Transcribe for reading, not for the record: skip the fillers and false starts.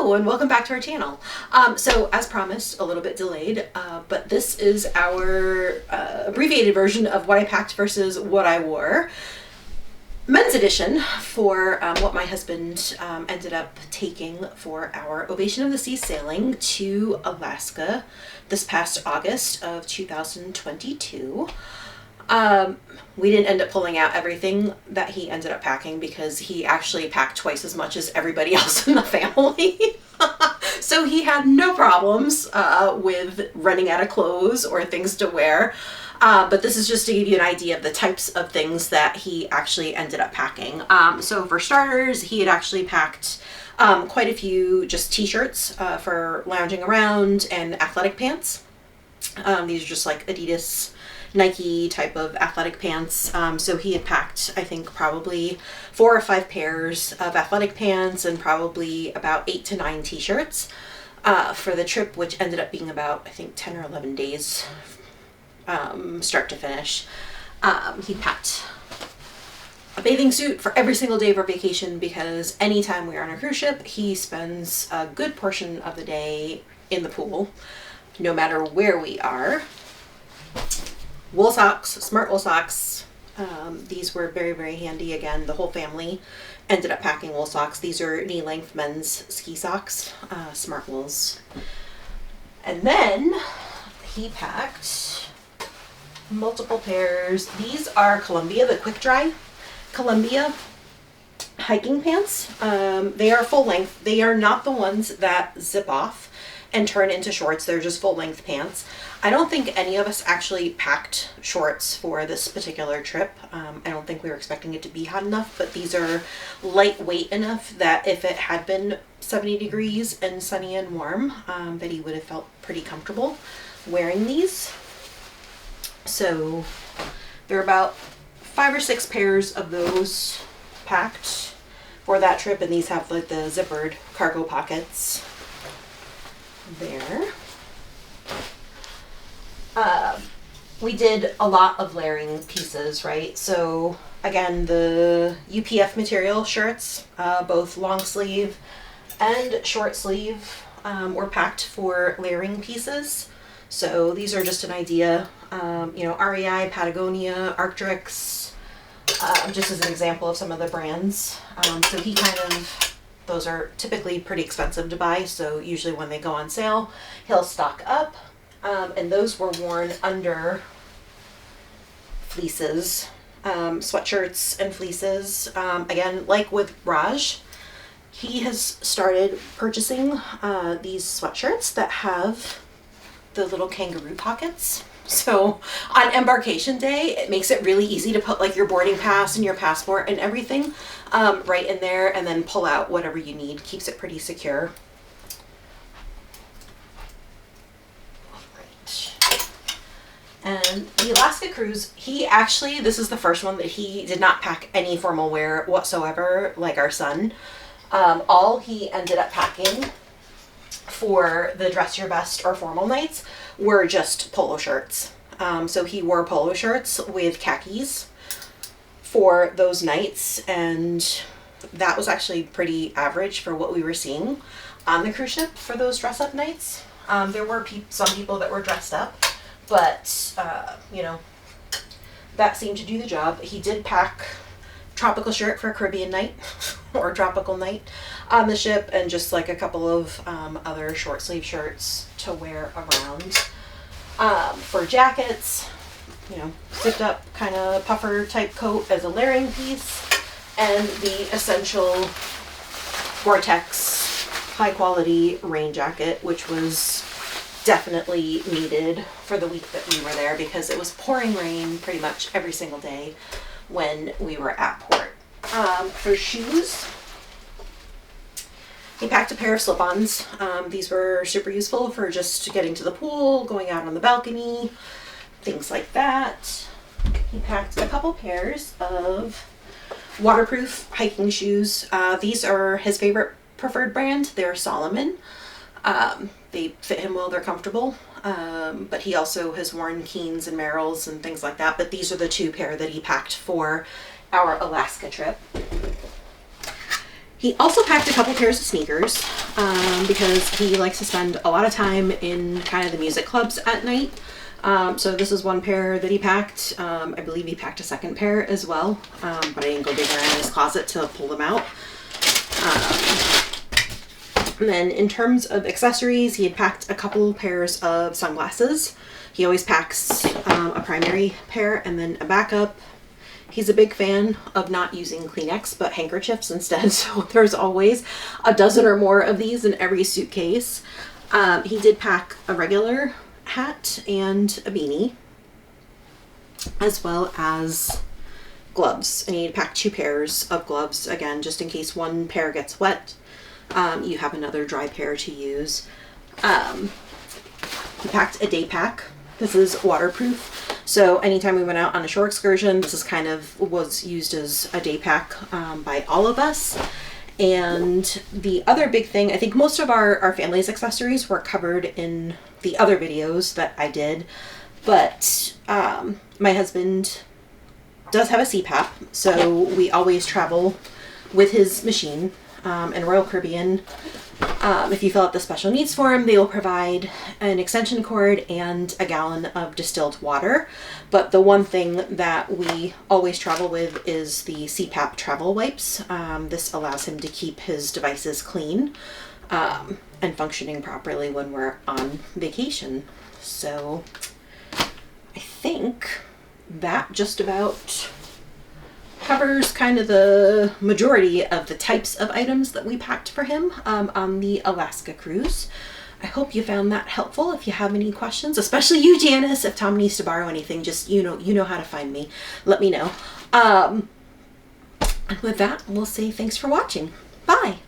Hello and welcome back to our channel. So as promised, a little bit delayed, but this is our abbreviated version of what I packed versus what I wore. Men's edition for what my husband ended up taking for our Ovation of the Seas sailing to Alaska this past August of 2022. We didn't end up pulling out everything that he ended up packing because he actually packed twice as much as everybody else in the family. So he had no problems with running out of clothes or things to wear. But this is just to give you an idea of the types of things that he actually ended up packing. So for starters, he had actually packed quite a few just t-shirts for lounging around and athletic pants. These are just like Adidas, Nike type of athletic pants. So he had packed, I think, probably 4 or 5 pairs of athletic pants and probably about 8 to 9 t-shirts for the trip, which ended up being about, I think, 10 or 11 days start to finish. He packed a bathing suit for every single day of our vacation because anytime we are on a cruise ship, he spends a good portion of the day in the pool, no matter where we are. Wool socks, smart wool socks. These were very, very handy. Again, the whole family ended up packing wool socks. These are knee-length men's ski socks, smart wools. And then he packed multiple pairs. These are Columbia, the quick dry Columbia hiking pants. They are full length. They are not the ones that zip off and turn into shorts. They're just full length pants. I don't think any of us actually packed shorts for this particular trip. I don't think we were expecting it to be hot enough, but these are lightweight enough that if it had been 70 degrees and sunny and warm, that he would have felt pretty comfortable wearing these. So there are about 5 or 6 pairs of those packed for that trip, and these have like the zippered cargo pockets there. We did a lot of layering pieces, right? So again, the UPF material shirts, both long sleeve and short sleeve, were packed for layering pieces. So these are just an idea, REI, Patagonia, Arc'teryx, just as an example of some of the brands. So he those are typically pretty expensive to buy, so usually when they go on sale, he'll stock up. And those were worn under fleeces, sweatshirts and fleeces. Again, like with Raj, he has started purchasing these sweatshirts that have the little kangaroo pockets. So on embarkation day, it makes it really easy to put like your boarding pass and your passport and everything right in there, and then pull out whatever you need. Keeps it pretty secure. And the Alaska cruise, this is the first one that he did not pack any formal wear whatsoever, like our son. All he ended up packing for the dress your best or formal nights were just polo shirts. So he wore polo shirts with khakis for those nights, and that was actually pretty average for what we were seeing on the cruise ship for those dress up nights. There were some people that were dressed up, but that seemed to do the job. He did pack tropical shirt for a Caribbean night or tropical night on the ship, and just like a couple of other short sleeve shirts to wear around. For jackets, zipped up kind of puffer type coat as a layering piece, and the essential Gore-Tex high quality rain jacket, which was definitely needed for the week that we were there because it was pouring rain pretty much every single day when we were at port. For shoes, he packed a pair of slip-ons. These were super useful for just getting to the pool, going out on the balcony, things like that. He packed a couple pairs of waterproof hiking shoes. These are his favorite preferred brand. They're Solomon. They fit him well, they're comfortable. But he also has worn Keens and Merrells and things like that. But these are the 2 pair that he packed for our Alaska trip. He also packed a couple pairs of sneakers because he likes to spend a lot of time in kind of the music clubs at night. So this is one pair that he packed. I believe he packed a second pair as well, but I didn't go dig around in his closet to pull them out. And then in terms of accessories, he had packed a couple pairs of sunglasses. He always packs a primary pair and then a backup. He's a big fan of not using Kleenex, but handkerchiefs instead. So there's always a dozen or more of these in every suitcase. He did pack a regular hat and a beanie, as well as gloves. And he packed 2 pairs of gloves, again, just in case one pair gets wet. You have another dry pair to use. He packed a day pack. This is waterproof. So anytime we went out on a shore excursion, this is kind of was used as a day pack by all of us. And the other big thing, I think most of our family's accessories were covered in the other videos that I did, but my husband does have a CPAP, so we always travel with his machine. And Royal Caribbean, if you fill out the special needs form, they will provide an extension cord and a gallon of distilled water. But the one thing that we always travel with is the CPAP travel wipes. This allows him to keep his devices clean and functioning properly when we're on vacation. So I think that just about covers kind of the majority of the types of items that we packed for him on the Alaska cruise. I hope you found that helpful. If you have any questions, especially you, Janice, if Tom needs to borrow anything, just you know how to find me. Let me know. And with that, we'll say thanks for watching. Bye.